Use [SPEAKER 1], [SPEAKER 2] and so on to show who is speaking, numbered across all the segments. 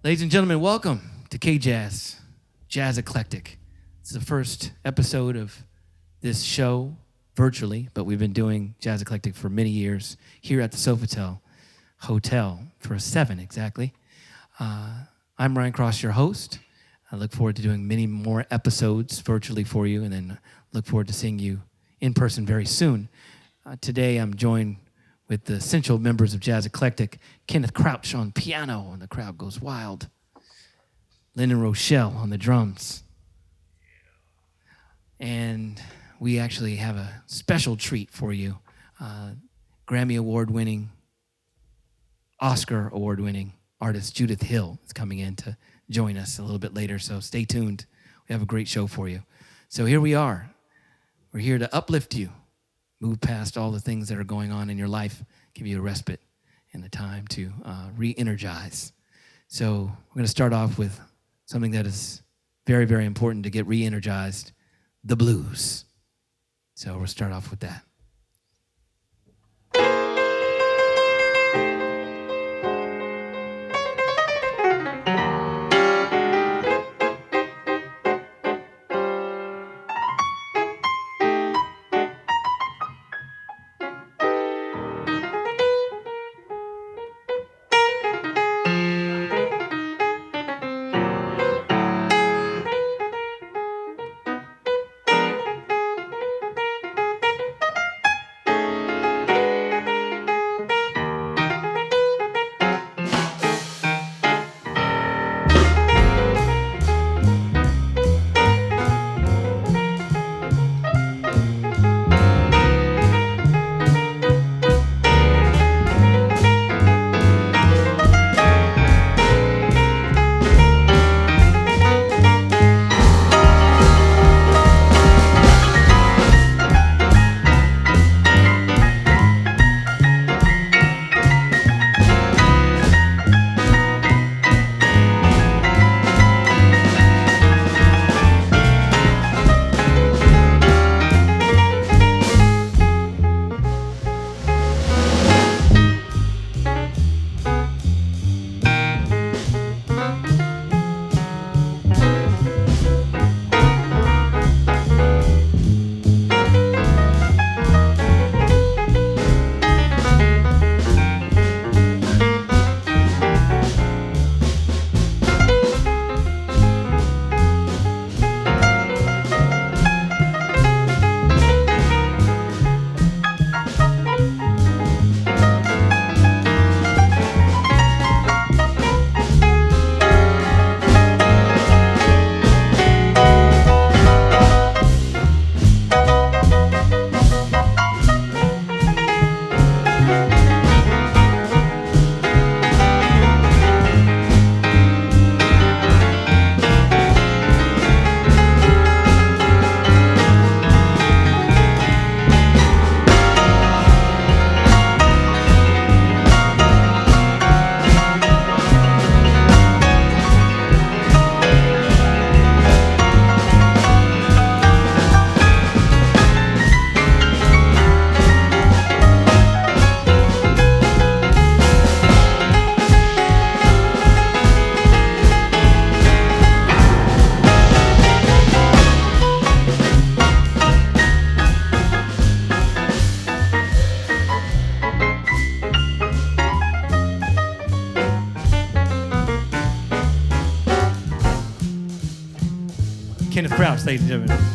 [SPEAKER 1] Ladies and gentlemen, welcome to KJazz, Jazz Eclectic. It's the first episode of this show virtually, but we've been doing Jazz Eclectic for many years here at the Sofitel Hotel for 7 exactly. I'm Ryan Cross, your host. I look forward to doing many more episodes virtually for you, and then look forward to seeing you in person very soon. Today I'm joined with the essential members of Jazz Eclectic, Kenneth Crouch on piano, and the crowd goes wild. Lyndon Rochelle on the drums. And we actually have a special treat for you. Grammy Award-winning, Oscar Award-winning artist Judith Hill is coming in to join us a little bit later, so stay tuned. We have a great show for you. So here we are. We're here to uplift you, move past all the things that are going on in your life, give you a respite and a time to re-energize. So we're going to start off with something that is very, very important to get re-energized, the blues. So we'll start off with that. Kenneth Crouch, ladies and gentlemen.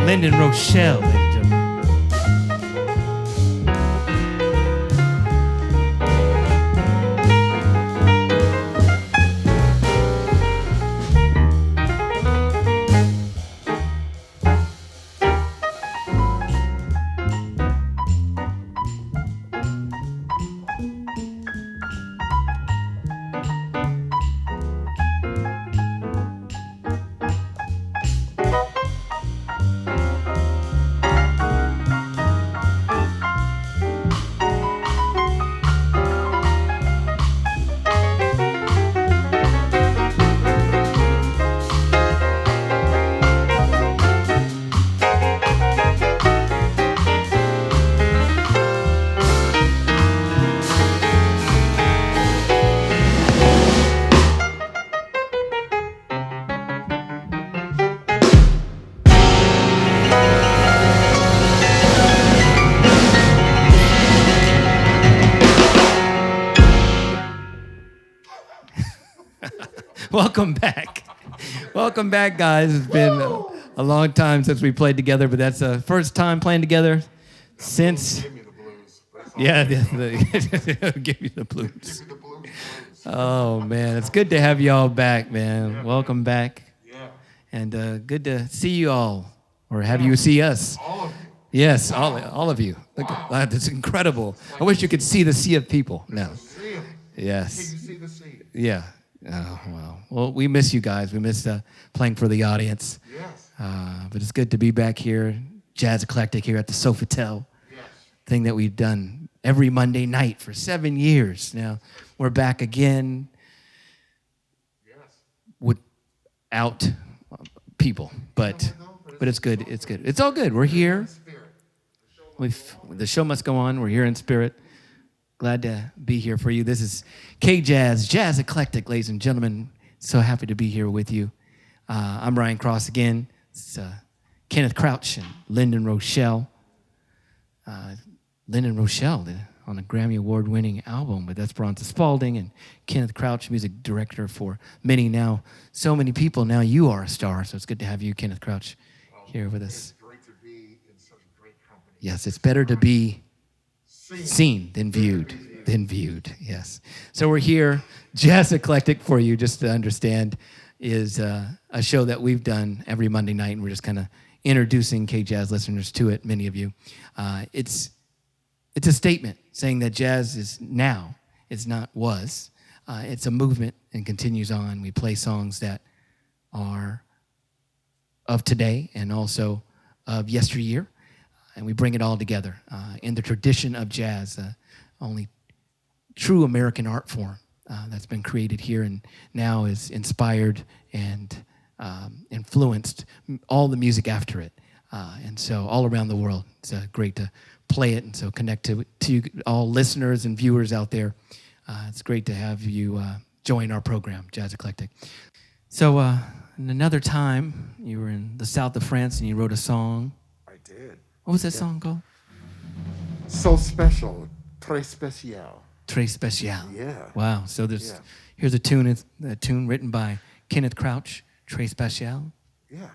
[SPEAKER 1] Lyndon Rochelle, ladies and gentlemen. Welcome back. Welcome back, guys. It's been a long time since we played together, but that's the first time playing together since...
[SPEAKER 2] Give me the blues.
[SPEAKER 1] Yeah, give me the blues. Oh, man. It's good to have you all back, man.
[SPEAKER 2] Yeah,
[SPEAKER 1] Welcome back.
[SPEAKER 2] Yeah.
[SPEAKER 1] And good to see you all, or have you see us.
[SPEAKER 2] All of you.
[SPEAKER 1] Yes, all of you. Look at that. That's incredible. I wish you could see the sea of people now.
[SPEAKER 2] See 'em.
[SPEAKER 1] Yes.
[SPEAKER 2] Can you see the sea?
[SPEAKER 1] Yeah. Oh, wow. Well, we miss you guys. We miss playing for the audience.
[SPEAKER 2] Yes.
[SPEAKER 1] But it's good to be back here, Jazz Eclectic here at the Sofitel.
[SPEAKER 2] Yes.
[SPEAKER 1] Thing that we've done every Monday night for 7 years. Now we're back again
[SPEAKER 2] Yes.
[SPEAKER 1] without people, but it's good. It's good. It's all good. We're here. The show must go on. We're here in spirit. Glad to be here for you. This is KJazz, Jazz Eclectic, ladies and gentlemen. So happy to be here with you. I'm Ryan Cross again. It's Kenneth Crouch and Lyndon Rochelle. Lyndon Rochelle on a Grammy Award-winning album, but that's Bronte Spalding and Kenneth Crouch, music director for many now. So many people now. You are a star, so it's good to have you, Kenneth Crouch, here with us.
[SPEAKER 2] It's great to be in such a great company.
[SPEAKER 1] Yes, it's better to be seen than viewed. Yes. So we're here, Jazz Eclectic, for you, just to understand, is a show that we've done every Monday night, and we're just kind of introducing KJazz listeners to it, many of you. It's a statement saying that jazz is now, it's not was. It's a movement and continues on. We play songs that are of today and also of yesteryear, and we bring it all together in the tradition of jazz, only true American art form that's been created here and now is inspired and influenced all the music after it. And so all around the world, it's great to play it and so connect to you, all listeners and viewers out there. It's great to have you join our program, Jazz Eclectic. So in another time, you were in the south of France and you wrote a song.
[SPEAKER 2] I did.
[SPEAKER 1] What was that song called?
[SPEAKER 2] So special. Très spécial.
[SPEAKER 1] Très spécial.
[SPEAKER 2] Yeah.
[SPEAKER 1] Wow. So here's a tune. It's a tune written by Kenneth Crouch, Très spécial.
[SPEAKER 2] Yeah.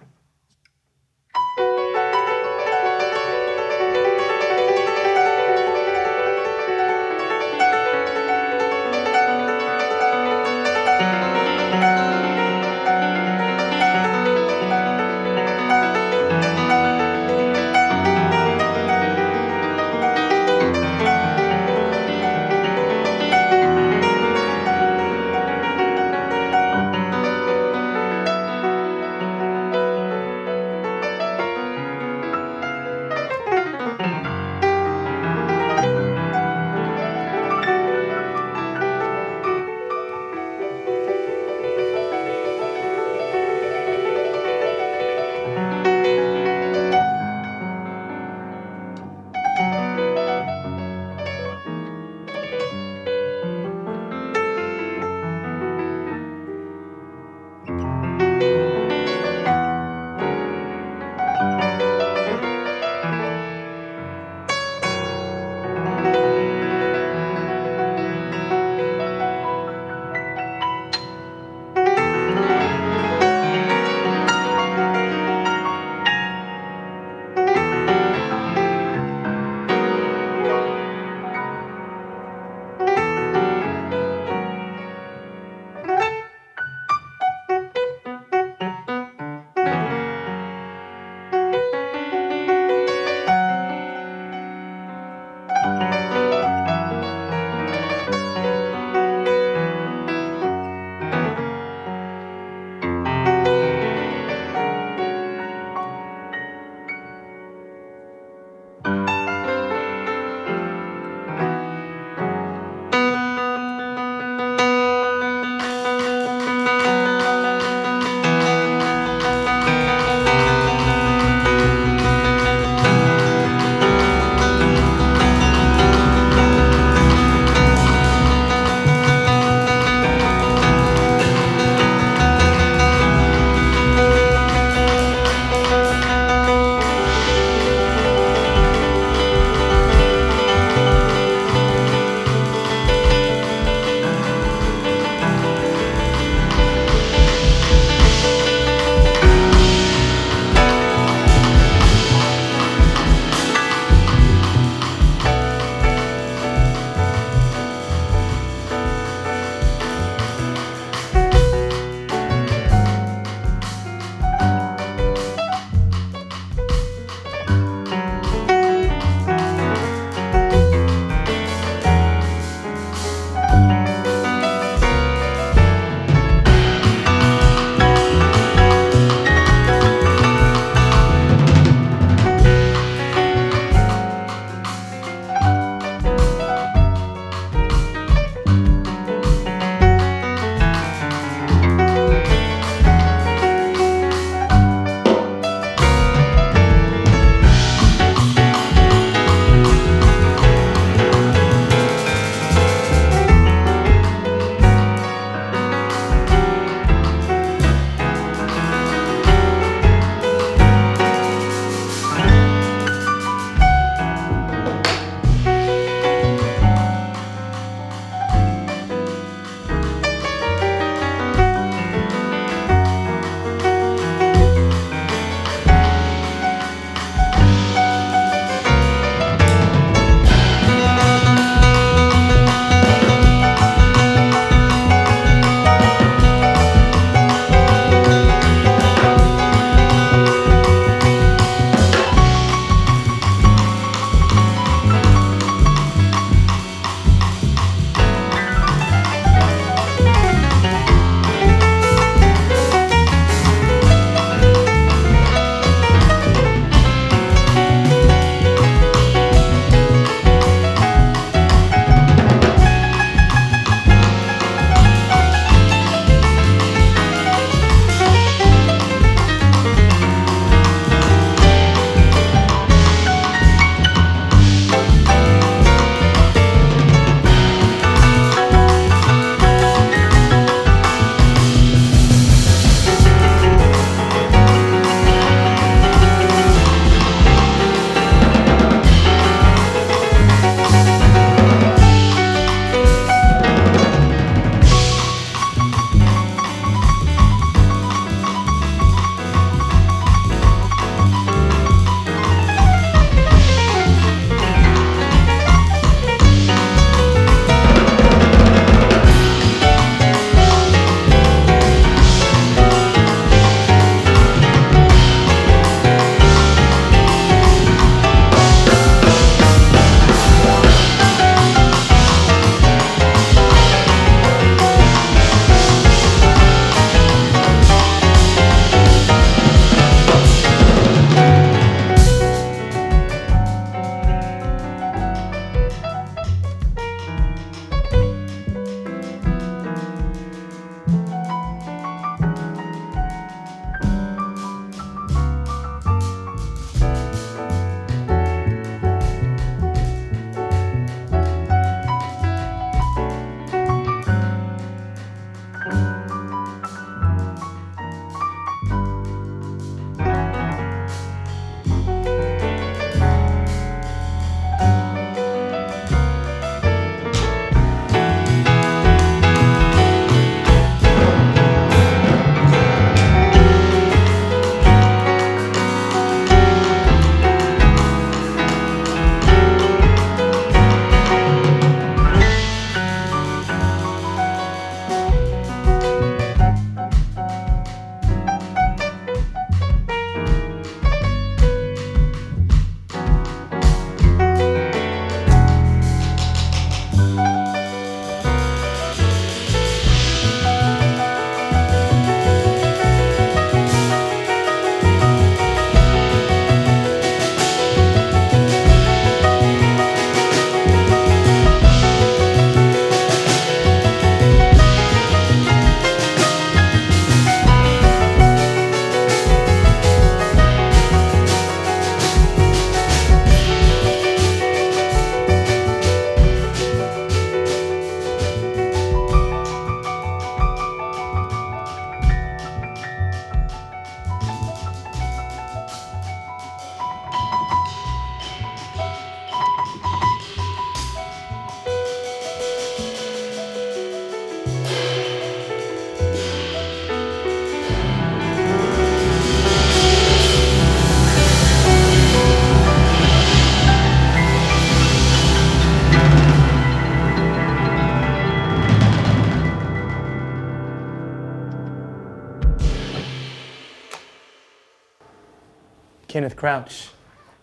[SPEAKER 1] Kenneth Crouch,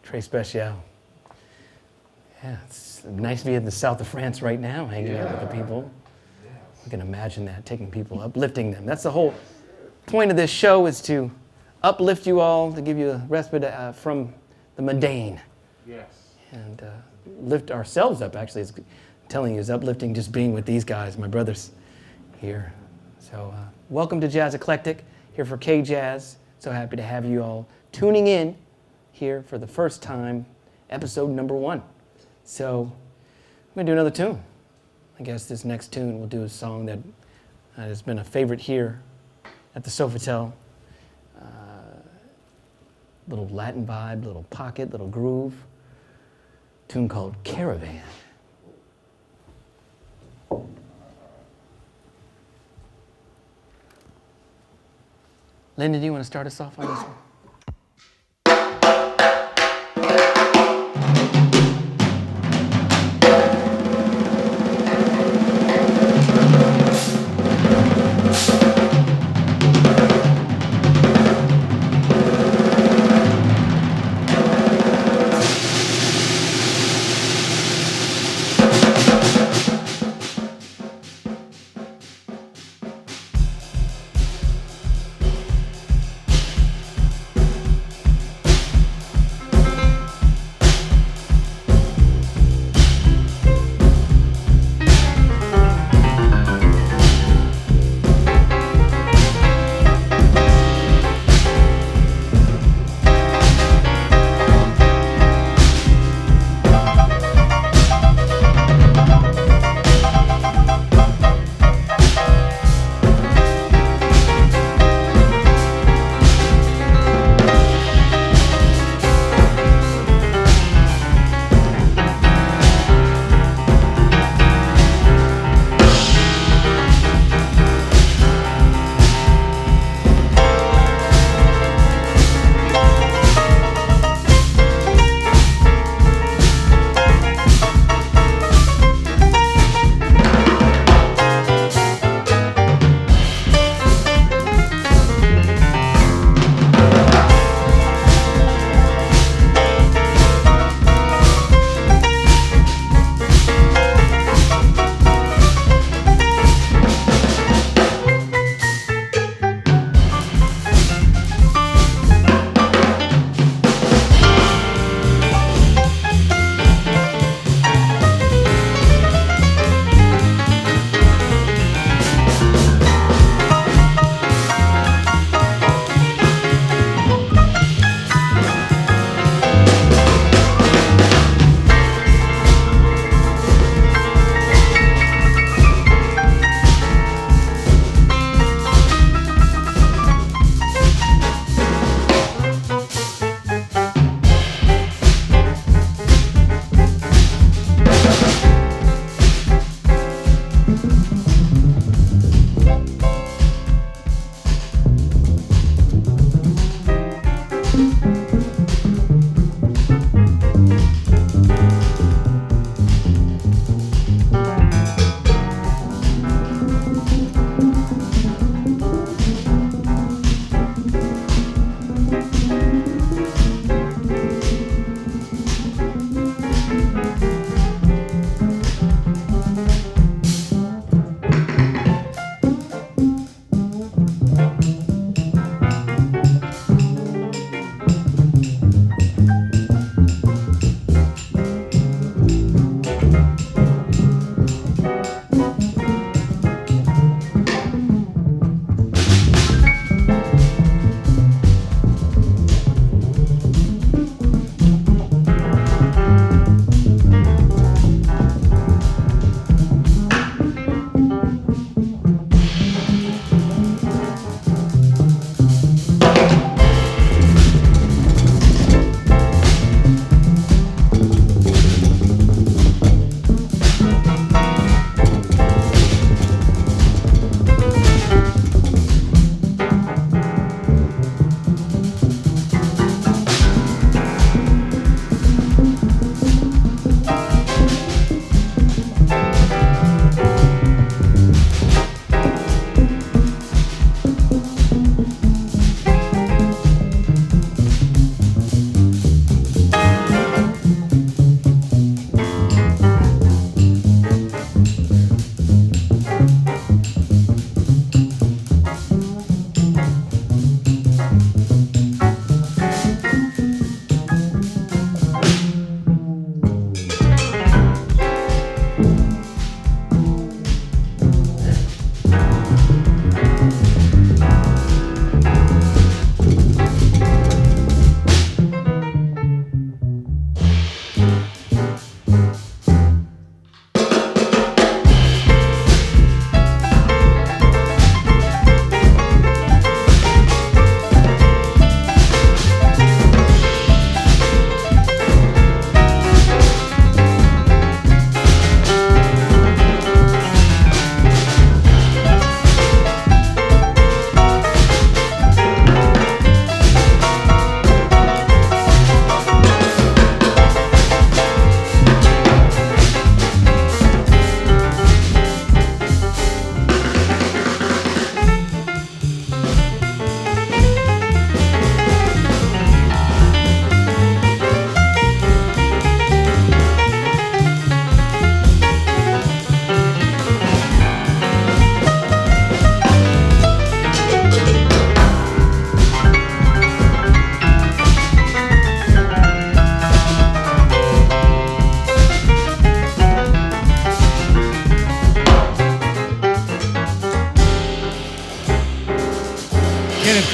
[SPEAKER 1] Très Spécial. Yeah, it's nice to be in the south of France right now, hanging out with the people. You can imagine that, taking people, uplifting them. That's the whole point of this show, is to uplift you all, to give you a respite from the mundane.
[SPEAKER 2] Yes.
[SPEAKER 1] And lift ourselves up, actually. It's telling you, is uplifting just being with these guys, my brothers here. So welcome to Jazz Eclectic, here for KJazz. So happy to have you all tuning in here for the first time, episode number 1. So I'm going to do another tune. I guess this next tune we'll do a song that has been a favorite here at the Sofitel. Little Latin vibe, little pocket, little groove. Tune called Caravan. Lyndon, do you want to start us off on this one?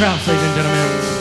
[SPEAKER 1] Krause, ladies and gentlemen.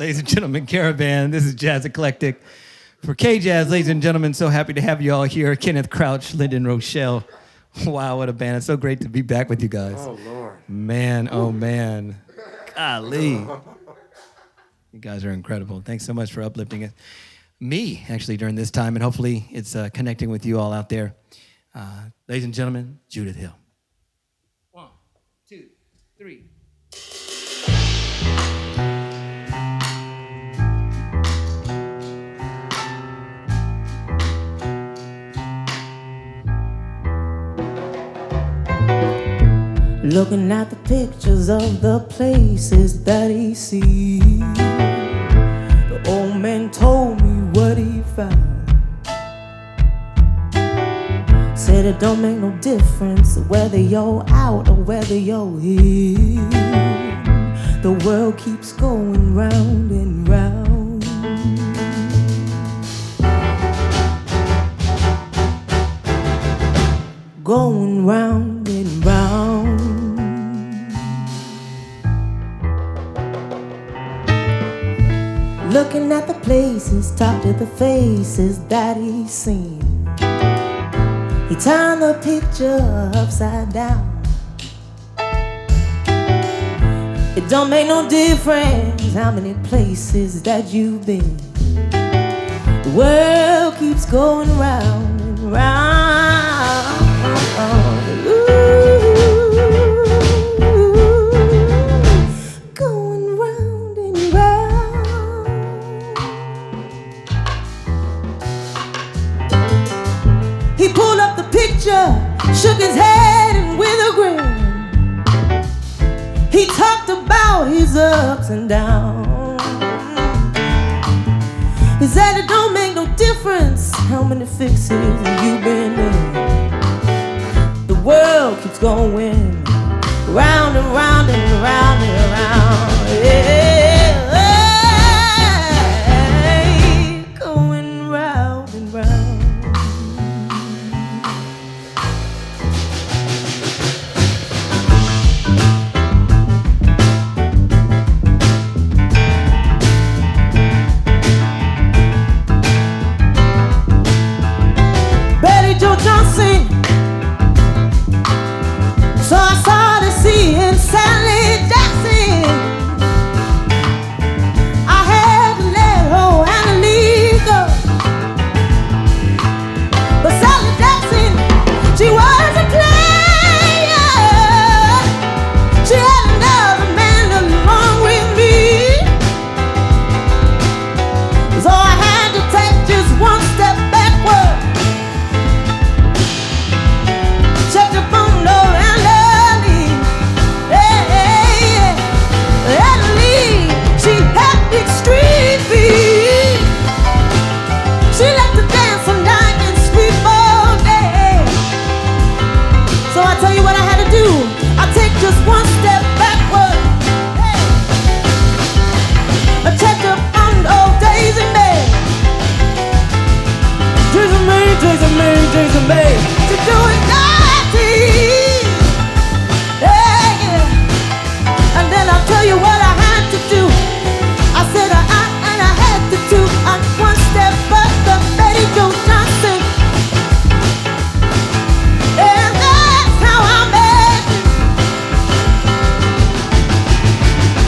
[SPEAKER 1] Ladies and gentlemen, Caravan, this is Jazz Eclectic. For KJazz, ladies and gentlemen, so happy to have you all here. Kenneth Crouch, Lyndon Rochelle. Wow, what a band. It's so great to be back with you guys.
[SPEAKER 2] Oh, Lord.
[SPEAKER 1] Man, oh man. Golly. You guys are incredible. Thanks so much for uplifting it. Me, actually, during this time, and hopefully it's connecting with you all out there. Ladies and gentlemen, Judith Hill. 1, 2, 3.
[SPEAKER 3] Looking at the pictures of the places that he sees, the old man told me what he found. Said it don't make no difference whether you're out or whether you're here. The world keeps going round and round. Going round and round. Looking at the places, talk to the faces that he's seen. He turned the picture upside down. It don't make no difference how many places that you've been. The world keeps going round and round. Going round and round. He pulled up the picture, shook his head and with a grin, he talked about his ups and downs. He said it don't make no difference how many fixes you've been in. The world keeps going round and round and round and round. Yeah, going round and round. So I started seeing Sally Jackson. I had to let her and leave go. But Sally Jackson, she was a player. She had another man along with me. So I had to take just one step backward. Check the phone door and extreme feet. She liked to dance all night and sweep all day. So I tell you what I had to do. I take just one step backward. Hey. I check up on old Daisy May. Daisy May, Daisy May, Daisy May. She's doing nothing. Yeah, yeah. And then I'll tell you what I had to do. I said I had to do one step further, Betty Joe Johnson. And that's how I met you.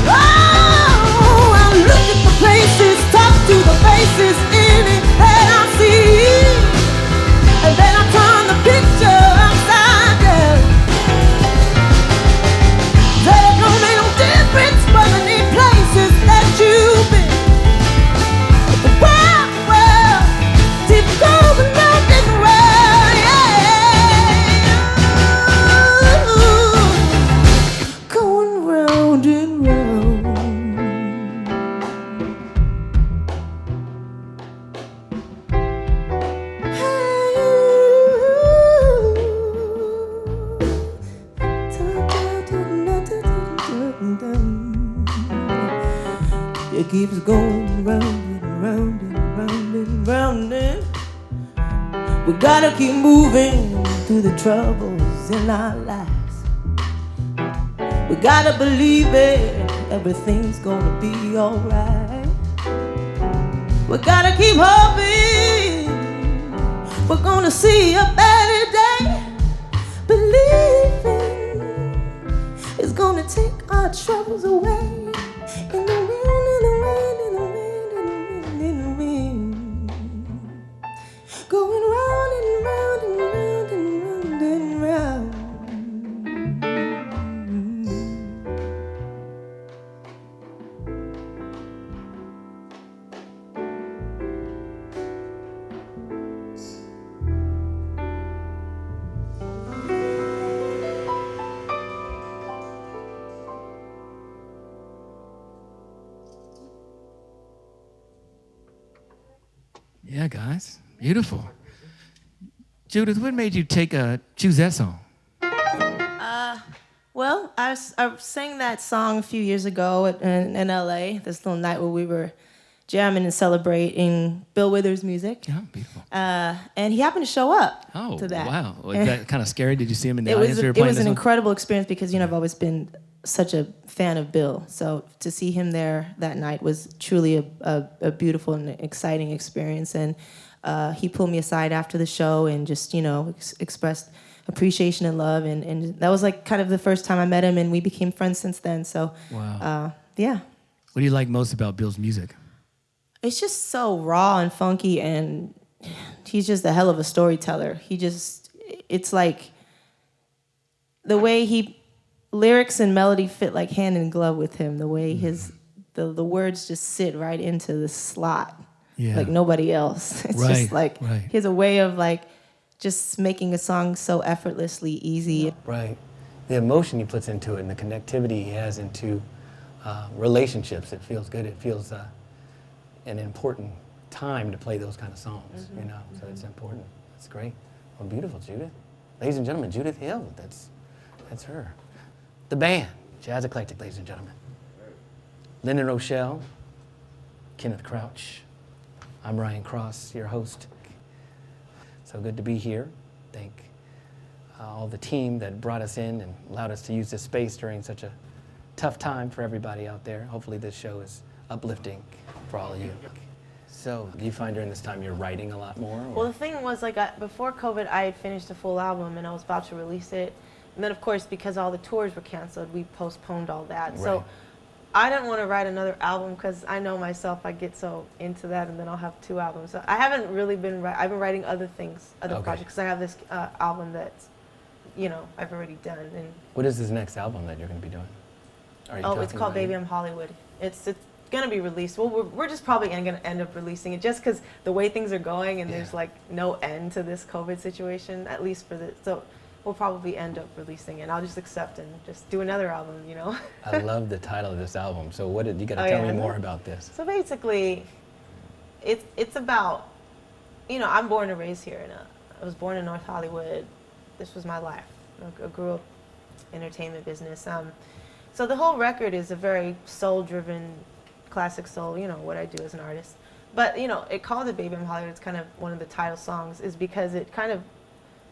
[SPEAKER 3] Oh, I look at the places, talk to the faces in it that I see. And then I turn the picture upside down. There don't make no difference but the need places that you've been. The world keeps going round and round, yeah. Going round and round. It keeps going round and round and round and round and we gotta keep moving through the troubles in our lives. We gotta believe it, everything's gonna be alright. We gotta keep hoping. We're gonna see a better day. Believing it's gonna take our troubles away. In the wind, in the wind, in the wind, in the wind, in the wind. Going round and round and round and round and round.
[SPEAKER 1] Yeah, guys, beautiful. Judith, what made you choose that song?
[SPEAKER 3] Well, I sang that song a few years ago in LA, this little night where we were jamming and celebrating Bill Withers' music.
[SPEAKER 1] Yeah, beautiful.
[SPEAKER 3] And he happened to show up
[SPEAKER 1] Oh,
[SPEAKER 3] to that.
[SPEAKER 1] wow. Was that kind of scary? Did you see him in the
[SPEAKER 3] It
[SPEAKER 1] audience?
[SPEAKER 3] was, it was an incredible experience because, you know, I've always been such a fan of Bill. So to see him there that night was truly a beautiful and exciting experience. And he pulled me aside after the show and just, you know, expressed appreciation and love. And that was like kind of the first time I met him, and we became friends since then. So,
[SPEAKER 1] Wow.
[SPEAKER 3] Yeah.
[SPEAKER 1] What do you like most about Bill's music?
[SPEAKER 3] It's just so raw and funky, and he's just a hell of a storyteller. It's like the way lyrics and melody fit like hand in glove with him, the way the words just sit right into the slot like nobody else. It's just like he has a way of like just making a song so effortlessly easy.
[SPEAKER 1] Right. The emotion he puts into it and the connectivity he has into relationships, it feels good. It feels an important time to play those kind of songs, you know, so it's important. That's great. Well, beautiful, Judith. Ladies and gentlemen, Judith Hill, that's her. The band, Jazz Eclectic, ladies and gentlemen. Lyndon Rochelle, Kenneth Crouch. I'm Ryan Cross, your host. So good to be here. Thank all the team that brought us in and allowed us to use this space during such a tough time for everybody out there. Hopefully this show is uplifting for all of you. So, do you find during this time you're writing a lot more? Or?
[SPEAKER 3] Well, the thing was, like, before COVID, I had finished a full album and I was about to release it. And then, of course, because all the tours were canceled, we postponed all that.
[SPEAKER 1] Right.
[SPEAKER 3] So I didn't want to write another album because I know myself, I get so into that, and then I'll have 2 albums. So I haven't really been I've been writing other things, other projects. I have this album that's, you know, I've already done. And
[SPEAKER 1] what is this next album that you're going to be doing?
[SPEAKER 3] It's called Baby I'm Hollywood. It's going to be released. Well, we're just probably going to end up releasing it just because the way things are going, and there's like no end to this COVID situation, at least for the, so we'll probably end up releasing it. And I'll just accept and just do another album, you know. I
[SPEAKER 1] love the title of this album. So what did you got to tell me more about this?
[SPEAKER 3] So basically, it's about, you know, I'm born and raised here, and I was born in North Hollywood. This was my life. I grew up entertainment business. So the whole record is a very soul-driven, classic soul, you know, what I do as an artist. But, you know, it called it Baby I'm Hollywood. It's kind of one of the title songs, is because it kind of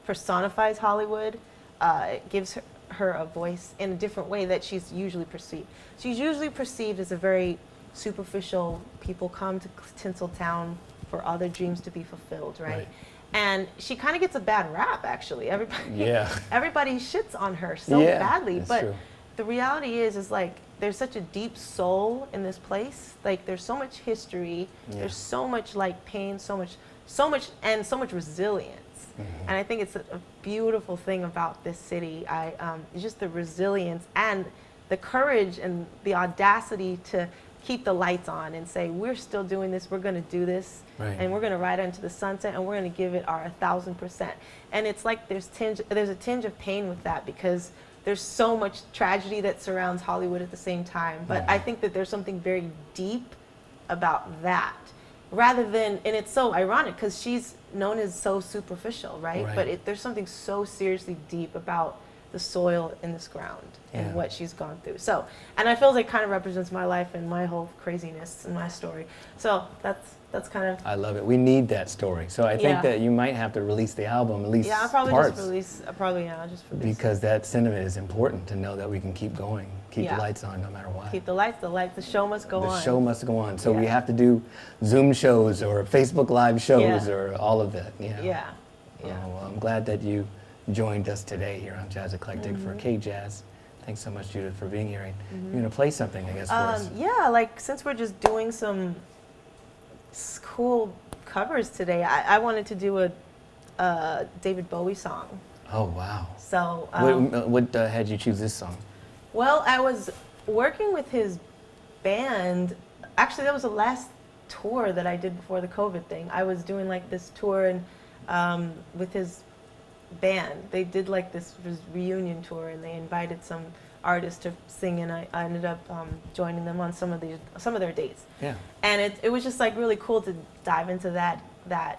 [SPEAKER 3] personifies Hollywood. It gives her a voice in a different way that she's usually perceived. She's usually perceived as a very superficial, people come to Tinseltown for all their dreams to be fulfilled, right? And she kind of gets a bad rap, actually. Everybody shits on her so badly. But true. The reality is like, there's such a deep soul in this place. Like, there's so much history. There's so much like pain, so much, and so much resilience. And I think it's a beautiful thing about this city. It's just the resilience and the courage and the audacity to keep the lights on and say, we're still doing this, we're gonna do this, and we're gonna ride into the sunset, and we're gonna give it our 1,000%. And it's like there's a tinge of pain with that, because there's so much tragedy that surrounds Hollywood at the same time. But I think that there's something very deep about that, rather than, and it's so ironic because she's known as so superficial, right? But there's something so seriously deep about the soil in this ground
[SPEAKER 1] Yeah.
[SPEAKER 3] and what she's gone through. So, and I feel like it kind of represents my life and my whole craziness and my story. So that's kind of.
[SPEAKER 1] I love it. We need that story. So I think
[SPEAKER 3] Yeah.
[SPEAKER 1] that you might have to release the album, at least
[SPEAKER 3] Yeah, I'll probably
[SPEAKER 1] parts,
[SPEAKER 3] just release. I'll just release.
[SPEAKER 1] because that sentiment is important to know that we can keep going, keep
[SPEAKER 3] Yeah.
[SPEAKER 1] the lights on no matter what.
[SPEAKER 3] Keep the lights. The show must go
[SPEAKER 1] The
[SPEAKER 3] on.
[SPEAKER 1] show must go on. So we
[SPEAKER 3] Yeah.
[SPEAKER 1] have to do Zoom shows or Facebook Live shows
[SPEAKER 3] Yeah.
[SPEAKER 1] or all of that. You know?
[SPEAKER 3] Yeah. Yeah.
[SPEAKER 1] Well, I'm glad that you joined us today here on Jazz Eclectic for KJazz. Thanks so much, Judith, for being here. You're going to play something, I guess, for us.
[SPEAKER 3] Yeah, like since we're just doing some cool covers today, I wanted to do a David Bowie song.
[SPEAKER 1] Oh, wow.
[SPEAKER 3] So,
[SPEAKER 1] What had you choose this song?
[SPEAKER 3] well, I was working with his band. Actually, that was the last tour that I did before the COVID thing. I was doing like this tour and with his band. They did like this reunion tour, and they invited some artists to sing, and I ended up joining them on some of their dates.
[SPEAKER 1] Yeah.
[SPEAKER 3] And it was just like really cool to dive into that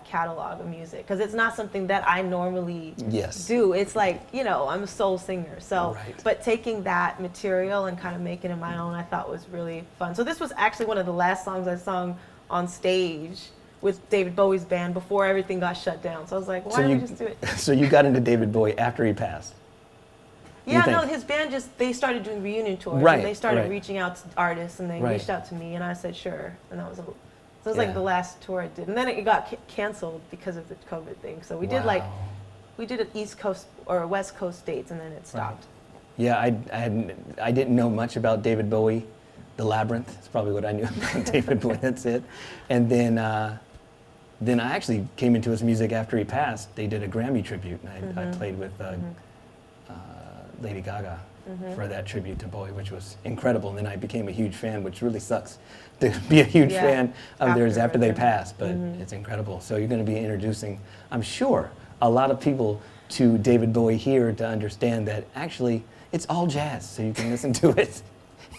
[SPEAKER 3] catalog of music, because it's not something that I normally
[SPEAKER 1] Yes.
[SPEAKER 3] do. It's like, I'm a soul singer, so
[SPEAKER 1] Right.
[SPEAKER 3] but taking that material and kind of making it my own, I thought was really fun. So this was actually one of the last songs I sung on stage with David Bowie's band before everything got shut down. So I was like, why don't we just do it?
[SPEAKER 1] So you got into David Bowie after he passed?
[SPEAKER 3] Yeah,
[SPEAKER 1] think?
[SPEAKER 3] no, his band they started doing reunion tours.
[SPEAKER 1] Right,
[SPEAKER 3] And they started
[SPEAKER 1] right.
[SPEAKER 3] reaching out to artists, and they
[SPEAKER 1] Right.
[SPEAKER 3] reached out to me, and I said sure. And that was so it was
[SPEAKER 1] Yeah.
[SPEAKER 3] like the last tour I did. And then it got canceled because of the COVID thing. So we did
[SPEAKER 1] Wow.
[SPEAKER 3] an East Coast or West Coast dates, and then it stopped.
[SPEAKER 1] Yeah, I didn't know much about David Bowie. The Labyrinth is probably what I knew about David Bowie. That's it. And then I actually came into his music after he passed. They did a Grammy tribute, and I played with Lady Gaga for that tribute to Bowie, which was incredible. And then I became a huge fan, which really sucks to be a huge
[SPEAKER 3] Yeah,
[SPEAKER 1] fan of theirs after they
[SPEAKER 3] afterwards,
[SPEAKER 1] passed, but it's incredible. So you're going to be introducing, I'm sure, a lot of people to David Bowie here to understand that actually it's all jazz, so you can listen to it.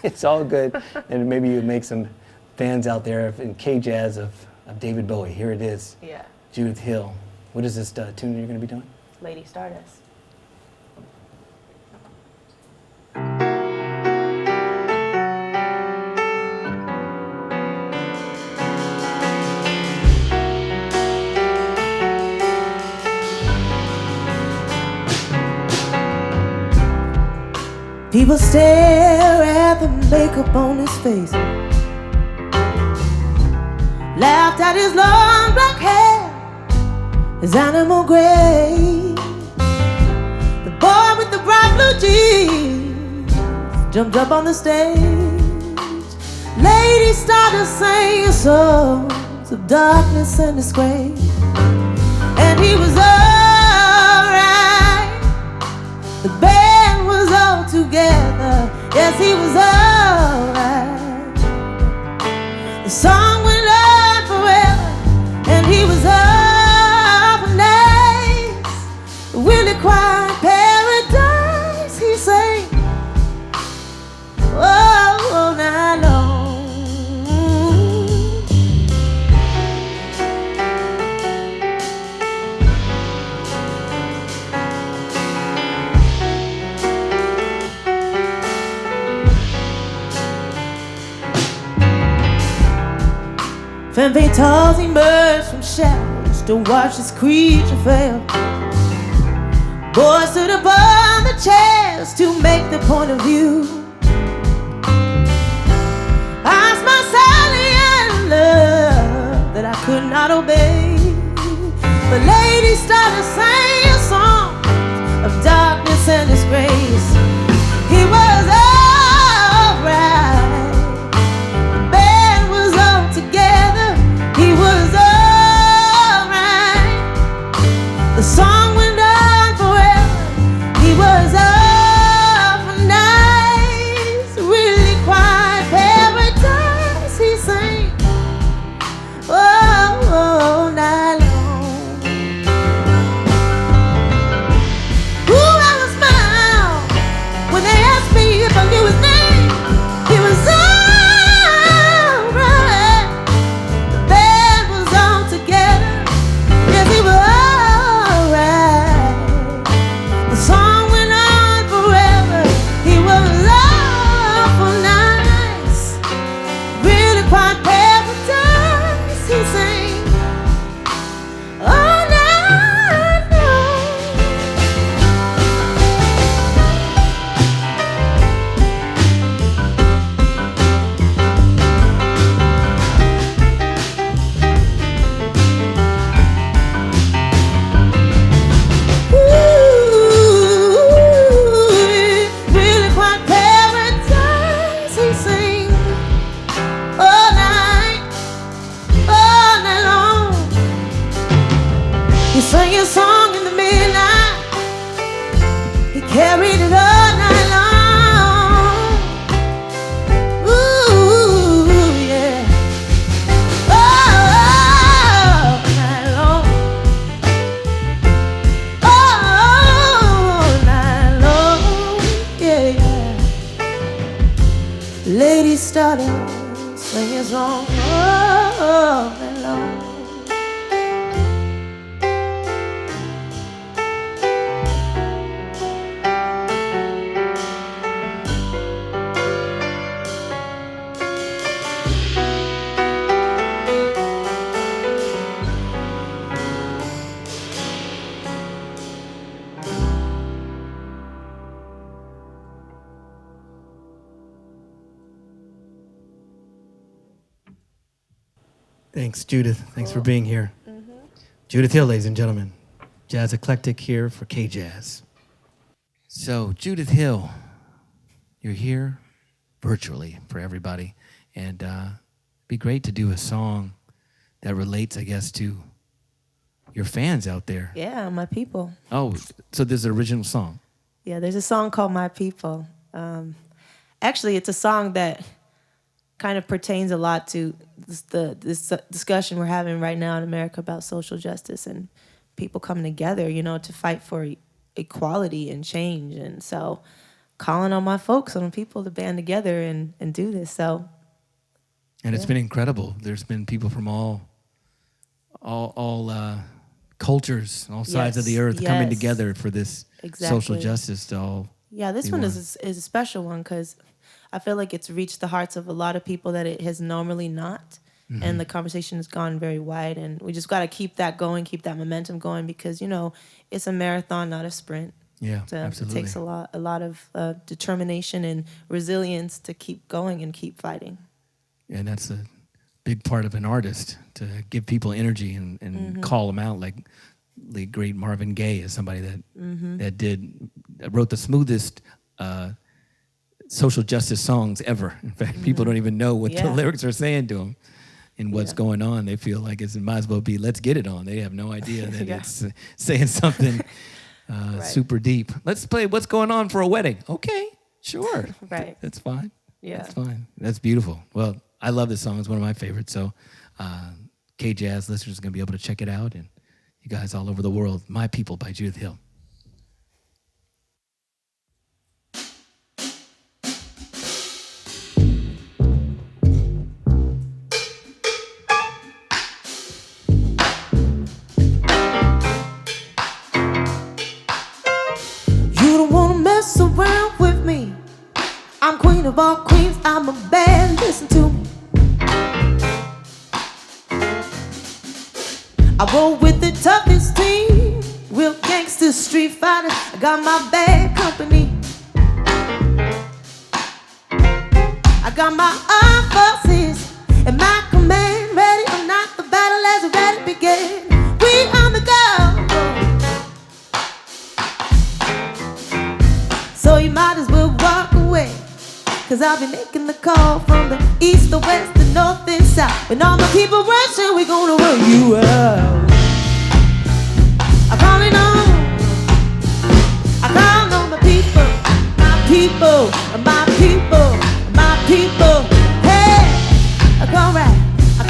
[SPEAKER 1] It's all good, and maybe you make some fans out there in KJazz of David Bowie. Here it is,
[SPEAKER 3] Yeah,
[SPEAKER 1] Judith Hill. What is this tune you're going to be doing?
[SPEAKER 3] Lady Stardust. People stare at the makeup on his face, laughed at his long black hair, his animal gray. The boy with the bright blue jeans jumped up on the stage. Lady started singing songs of darkness and disgrace, and he was alright. The band was all together, yes, he was alright. The song went on forever, and he was up nice. Really quiet paradise, he sang all night long. Femme fatales emerged from shadows to watch this creature fail. Boys stood upon the chairs to make the point of view. I smiled sadly and love that I could not obey. The lady started singing songs of darkness and disgrace. He was alright. The band was all together. He was alright. The song went on forever. He was up for nights, really quiet paradise. He sang all night long. started swinging strong all night long.
[SPEAKER 1] Thanks, Judith. Thanks for being here. Judith Hill, ladies and gentlemen. Jazz Eclectic here for KJazz. So, Judith Hill, you're here virtually for everybody. And it'd be great to do a song that relates, I guess, to your fans out there.
[SPEAKER 3] Yeah, my people.
[SPEAKER 1] Oh, so there's an original song.
[SPEAKER 3] Yeah, there's a song called My People. Actually, it's a song that kind of pertains a lot to this discussion we're having right now in America about social justice and people coming together, you know, to fight for equality and change. And so calling on my folks, on people to band together and do this. So,
[SPEAKER 1] and it's been incredible. There's been people from all cultures, all sides of the earth coming together for this social justice to all.
[SPEAKER 3] Yeah, this one is a special one because I feel like it's reached the hearts of a lot of people that it has normally not. Mm-hmm. And the conversation has gone very wide. And we just got to keep that going, keep that momentum going because, you know, it's a marathon, not a sprint.
[SPEAKER 1] Yeah, absolutely.
[SPEAKER 3] It takes a lot of determination and resilience to keep going and keep fighting.
[SPEAKER 1] And that's a big part of an artist, to give people energy and call them out, like the great Marvin Gaye is somebody that wrote the smoothest social justice songs ever. In fact, people don't even know what the lyrics are saying to them and what's going on. They feel like it might as well be "Let's Get It On." They have no idea that it's saying something super deep. Let's play "What's Going On" for a wedding. Okay, sure.
[SPEAKER 3] Right.
[SPEAKER 1] That's fine.
[SPEAKER 3] Yeah.
[SPEAKER 1] That's fine. That's beautiful. Well, I love this song. It's one of my favorites. So KJazz listeners are going to be able to check it out. And you guys all over the world, "My People" by Judith Hill.
[SPEAKER 3] Around with me, I'm queen of all queens, I'm a bad, listen to me. I roll with the toughest team, real gangsters, street fighters, I got my bad company. I got my armed forces and my command, ready or not, the battle has already begun. We on the go. So you might as well walk away, cause I'll be making the call from the east, the west, the north, and south. When all my people rushing, we gonna run you out. I'm calling on my people, my people, my people, my people. Hey, come right. I'm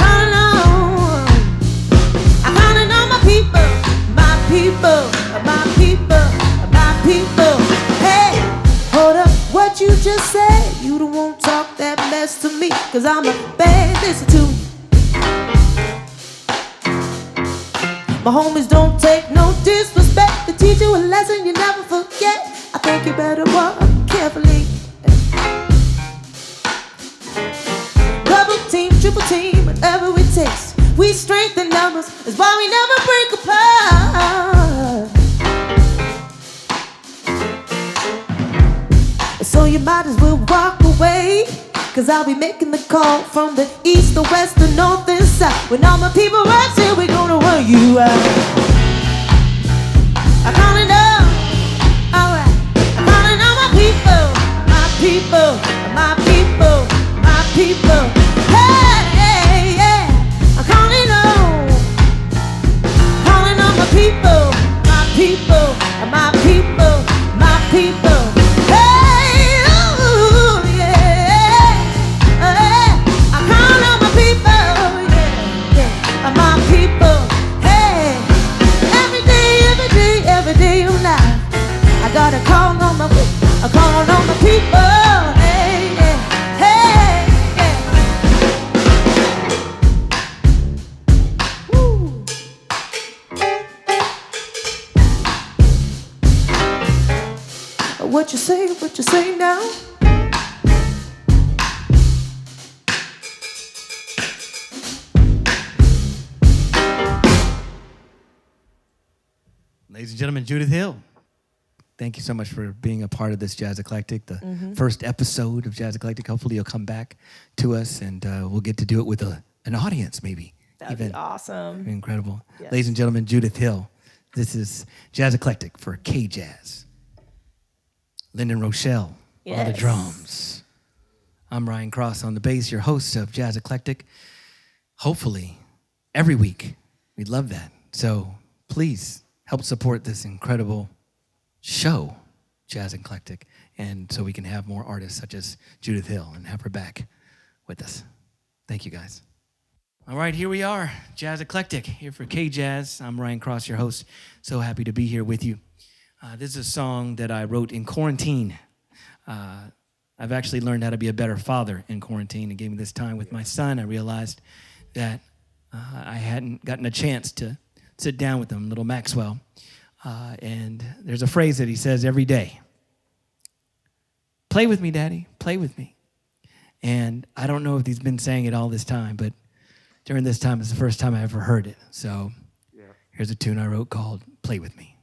[SPEAKER 3] calling on my people, my people, my people, my people. Hey, hold up, what you just said? You don't want to talk that mess to me, cause I'm a bad, listen to me. My homies don't take no disrespect. They teach you a lesson you never forget. I think you better walk carefully. Double team, triple team, whatever it takes. We strengthen numbers, that's why we never break apart. So you might as well walk away, cause I'll be making the call from the east, the west, the north, and south. When all my people rush here, we're gonna run you out. I'm calling on, alright. I'm calling on my people, my people, my people, my people. Hey, yeah. I'm calling on my people, my people, my people, my people. Hey, ooh, yeah. I'm calling on my people, yeah, yeah. My people. Hey, What you say now?
[SPEAKER 1] Ladies and gentlemen, Judith Hill. Thank you so much for being a part of this Jazz Eclectic, the first episode of Jazz Eclectic. Hopefully you'll come back to us and we'll get to do it with an audience maybe.
[SPEAKER 3] That'd be awesome.
[SPEAKER 1] Incredible.
[SPEAKER 3] Yes.
[SPEAKER 1] Ladies and gentlemen, Judith Hill. This is Jazz Eclectic for KJazz. Lyndon Rochelle on the
[SPEAKER 3] Yes.
[SPEAKER 1] drums. I'm Ryan Cross on the bass, your host of Jazz Eclectic. Hopefully, every week. We'd love that. So please help support this incredible show, Jazz Eclectic, and so we can have more artists such as Judith Hill and have her back with us. Thank you, guys. All right, here we are, Jazz Eclectic, here for KJazz. I'm Ryan Cross, your host. So happy to be here with you. This is a song that I wrote in quarantine. I've actually learned how to be a better father in quarantine. It gave me this time with my son. I realized that I hadn't gotten a chance to sit down with him, little Maxwell. And there's a phrase that he says every day. Play with me, Daddy, play with me. And I don't know if he's been saying it all this time, but during this time, it's the first time I ever heard it. So here's a tune I wrote called Play With Me.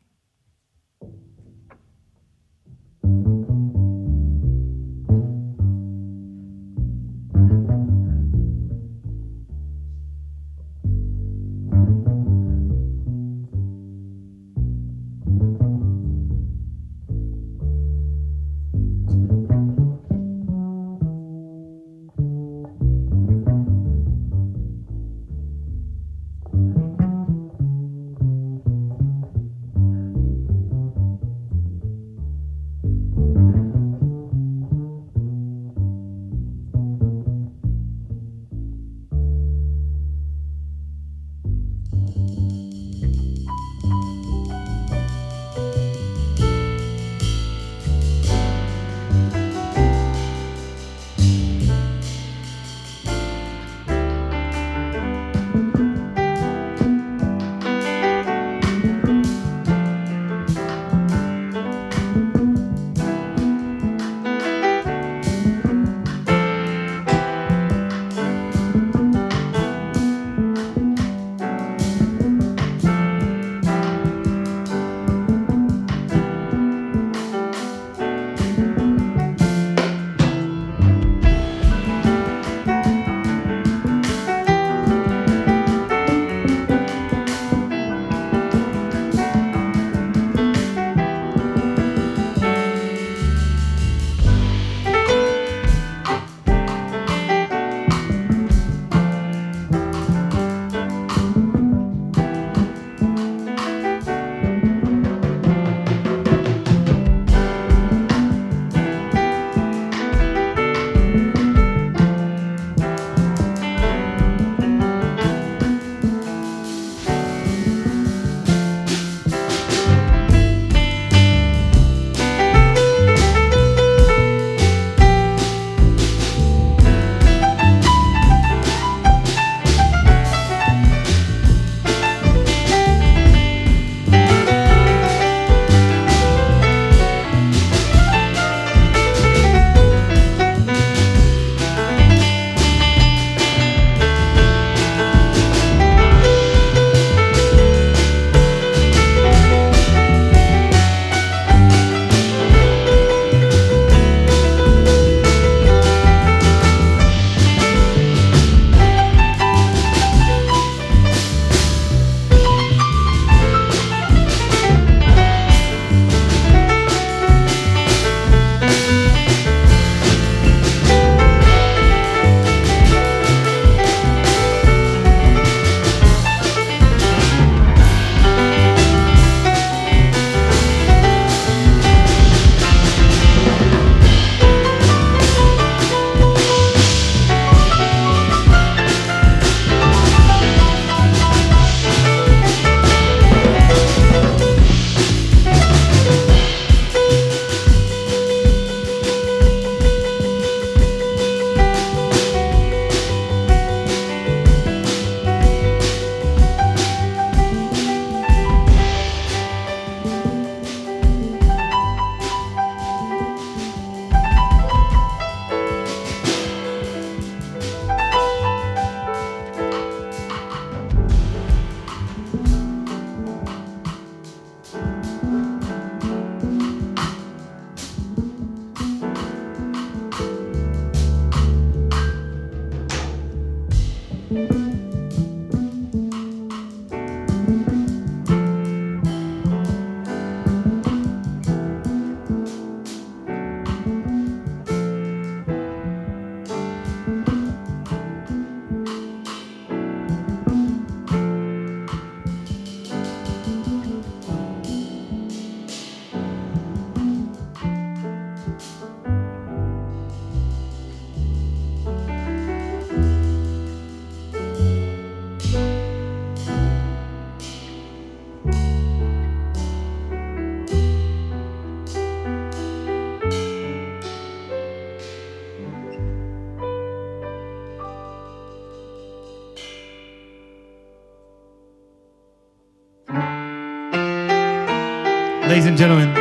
[SPEAKER 1] Ladies and gentlemen,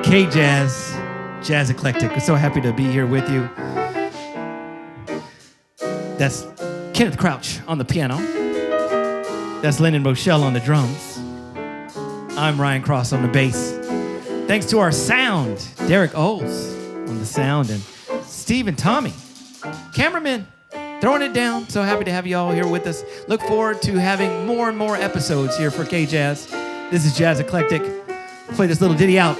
[SPEAKER 1] KJazz, Jazz Eclectic. We're so happy to be here with you. That's Kenneth Crouch on the piano. That's Lyndon Rochelle on the drums. I'm Ryan Cross on the bass. Thanks to our sound, Derek Oles on the sound, and Steve and Tommy, cameramen, throwing it down. So happy to have you all here with us. Look forward to having more and more episodes here for KJazz. This is Jazz Eclectic. Play this little ditty out.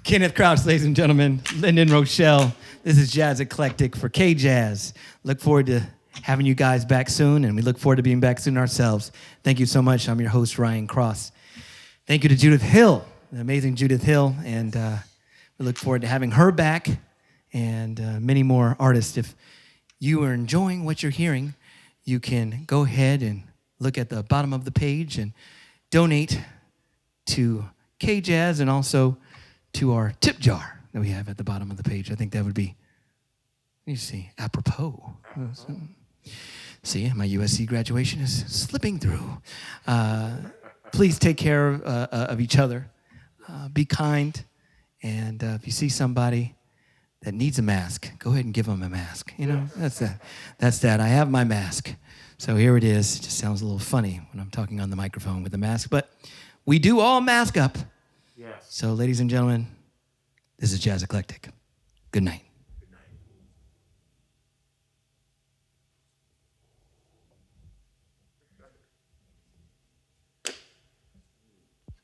[SPEAKER 1] Kenneth Crouch, ladies and gentlemen, Lyndon Rochelle. This is Jazz Eclectic for KJazz. Look forward to having you guys back soon, and we look forward to being back soon ourselves. Thank you so much. I'm your host, Ryan Cross. Thank you to Judith Hill, the amazing Judith Hill, and we look forward to having her back and many more artists. If you are enjoying what you're hearing, you can go ahead and look at the bottom of the page and donate to KJazz and also to our tip jar that we have at the bottom of the page. I think that would be, you see, apropos. See, my USC graduation is slipping through. Please take care of each other. Be kind. And if you see somebody that needs a mask, go ahead and give them a mask. You know, that's that. I have my mask. So here it is. It just sounds a little funny when I'm talking on the microphone with a mask. But we do all mask up.
[SPEAKER 2] Yes.
[SPEAKER 1] So, ladies and gentlemen, this is Jazz Eclectic. Good night.